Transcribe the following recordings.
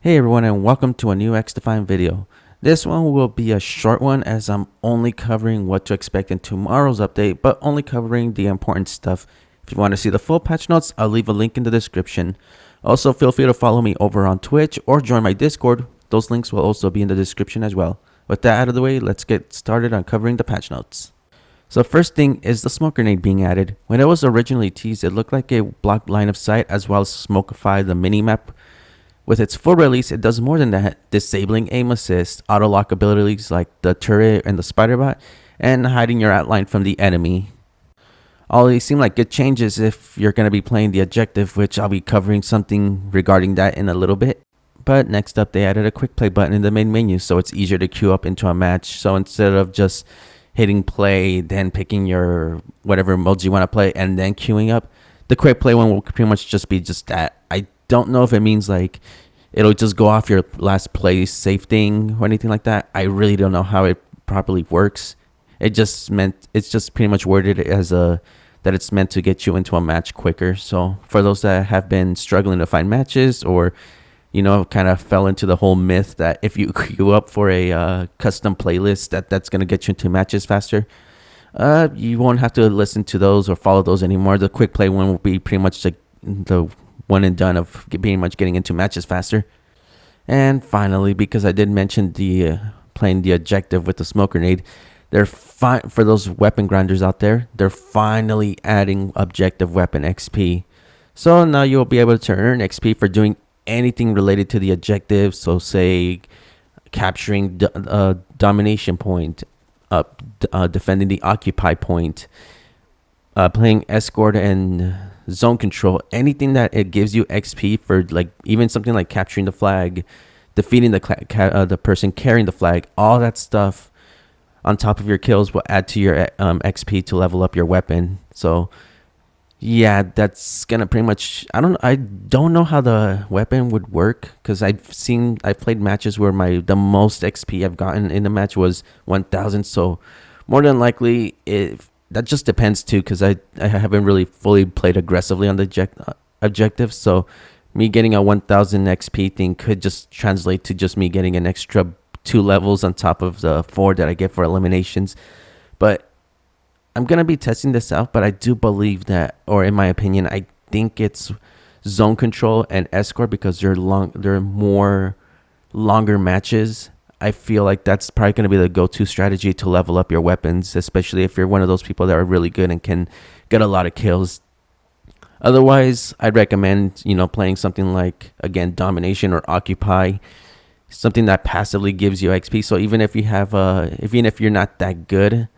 Hey everyone, and welcome to a new XDefiant video. This one will be a short one as I'm only covering what to expect in tomorrow's update, but only covering the important stuff. If you want to see the full patch notes, I'll leave a link in the description. Also, feel free to follow me over on Twitch or join my Discord. Those links will also be in the description as well. With that out of the way, let's get started on covering the patch notes. So first thing is the smoke grenade being added. When it was originally teased, it looked like it blocked line of sight as well as smokify the minimap. With its full release, it does more than that, disabling aim assist, auto lock abilities like the turret and the spider bot, and hiding your outline from the enemy. All these seem like good changes if you're going to be playing the objective, which I'll be covering something regarding that in a little bit. But next up, they added a quick play button in the main menu so it's easier to queue up into a match. So instead of just hitting play, then picking your whatever modes you want to play, and then queuing up, the quick play one will pretty much just be just that. I don't know if it means like it'll just go off your last play save thing or anything like that. I really don't know how it properly works. It's just pretty much worded as that it's meant to get you into a match quicker. So for those that have been struggling to find matches or kind of fell into the whole myth that if you queue up for a custom playlist that's going to get you into matches faster, you won't have to listen to those or follow those anymore. The quick play one will be pretty much the one and done of pretty much getting into matches faster. And finally, because I did mention the playing the objective with the smoke grenade, they're for those weapon grinders out there, they're finally adding objective weapon XP. So now you'll be able to earn XP for doing anything related to the objective. So say capturing domination point, defending the occupy point, playing escort and zone control, anything that it gives you XP for, like even something like capturing the flag, defeating the person carrying the flag, all that stuff on top of your kills will add to your XP to level up your weapon. So yeah, that's gonna pretty much, I don't know how the weapon would work, because I've played matches where the most XP I've gotten in the match was 1000. So more than likely that just depends too, because I haven't really fully played aggressively on the objective. So me getting a 1000 XP thing could just translate to just me getting an extra 2 levels on top of the 4 that I get for eliminations. But I'm going to be testing this out, but I do believe that, or in my opinion, I think it's zone control and escort, because they're more longer matches. I feel like that's probably going to be the go-to strategy to level up your weapons, especially if you're one of those people that are really good and can get a lot of kills. Otherwise, I'd recommend, playing something like, again, domination or occupy, something that passively gives you XP. So even if you're not that good,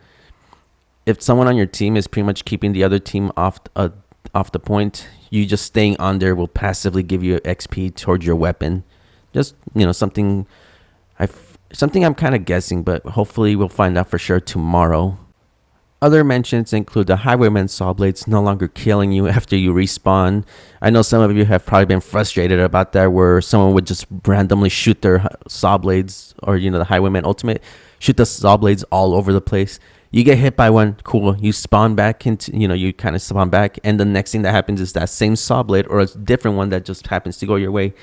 if someone on your team is pretty much keeping the other team off the point, you just staying on there will passively give you XP towards your weapon. Just, something I'm kind of guessing, but hopefully we'll find out for sure tomorrow. Other mentions include the Highwayman saw blades no longer killing you after you respawn. I know some of you have probably been frustrated about that, where someone would just randomly shoot their saw blades, or the Highwayman ultimate, shoot the saw blades all over the place. You get hit by one, cool, you spawn back into, you kind of spawn back, and the next thing that happens is that same saw blade or a different one that just happens to go your way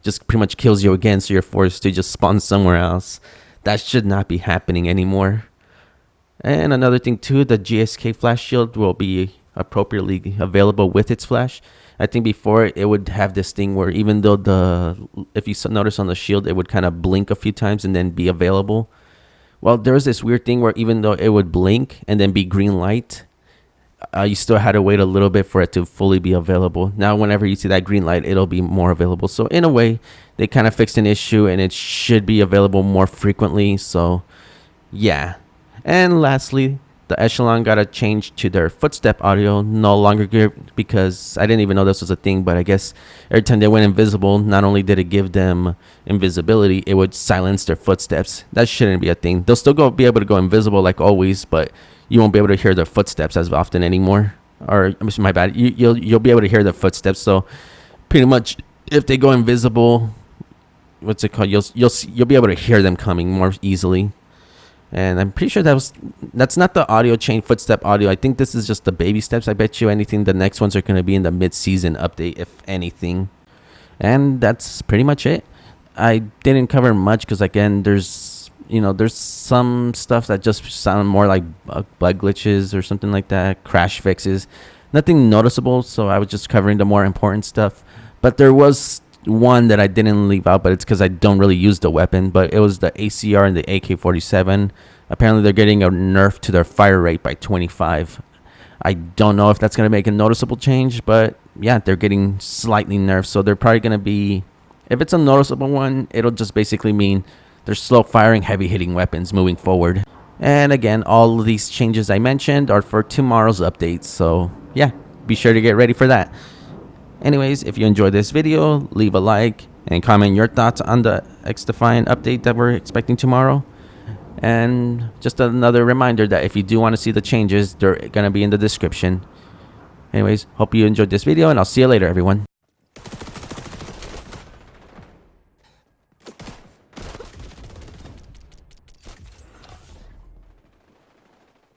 just pretty much kills you again, so you're forced to just spawn somewhere else. That should not be happening anymore. And another thing too, the GSK flash shield will be appropriately available with its flash. I think before it would have this thing where even though if you notice on the shield, it would kind of blink a few times and then be available. Well, there's this weird thing where even though it would blink and then be green light, you still had to wait a little bit for it to fully be available. Now, whenever you see that green light, it'll be more available. So in a way, they kind of fixed an issue and it should be available more frequently. So yeah. And lastly, the Echelon got a change to their footstep audio. No longer good, because I didn't even know this was a thing, but I guess every time they went invisible, not only did it give them invisibility, it would silence their footsteps. That shouldn't be a thing. They'll still be able to go invisible like always, but you won't be able to hear their footsteps as often anymore. Or, my bad, you'll be able to hear their footsteps. So pretty much if they go invisible, what's it called? You'll be able to hear them coming more easily. And I'm pretty sure that's not the audio chain footstep audio. I think this is just the baby steps. I bet you anything the next ones are going to be in the mid-season update, if anything. And that's pretty much it. I didn't cover much because again, there's some stuff that just sound more like bug glitches or something like that, crash fixes. Nothing noticeable, so I was just covering the more important stuff. But there was one that I didn't leave out, but it's because I don't really use the weapon. But it was the ACR and the AK-47. Apparently, they're getting a nerf to their fire rate by 25. I don't know if that's going to make a noticeable change, but yeah, they're getting slightly nerfed. So they're probably going to be, if it's a noticeable one, it'll just basically mean they're slow firing, heavy hitting weapons moving forward. And again, all of these changes I mentioned are for tomorrow's updates. So yeah, be sure to get ready for that. Anyways, if you enjoyed this video, leave a like and comment your thoughts on the XDefiant update that we're expecting tomorrow. And just another reminder that if you do want to see the changes, they're going to be in the description. Anyways, hope you enjoyed this video, and I'll see you later, everyone.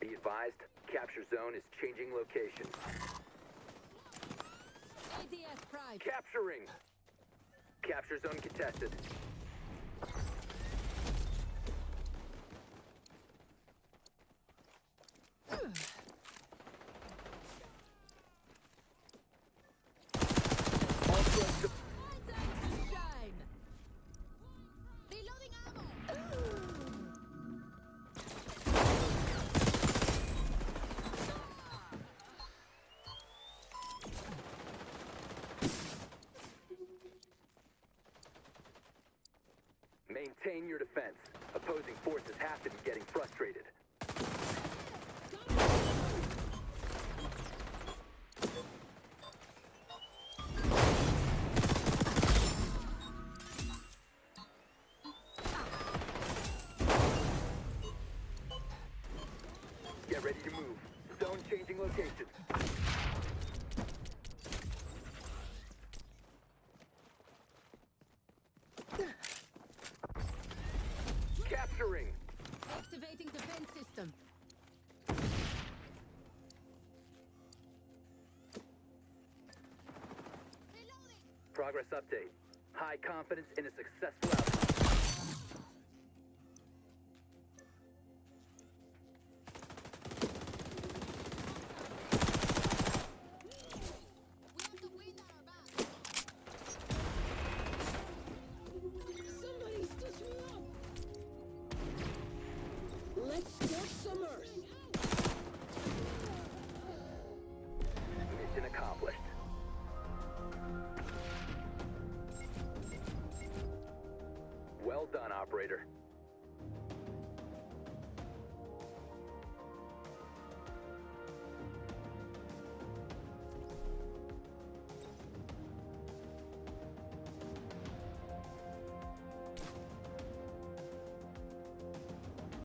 Be advised, capture zone is changing location. Capturing. Capture zone contested. Maintain your defense. Opposing forces have to be getting frustrated. Get ready to move. Zone changing location. Capturing. Activating defense system. Reloading. Progress update. High confidence in a successful outcome. We have the wind on our back. Somebody stitch me up. Let's get some earth. Mission accomplished. Well done, operator.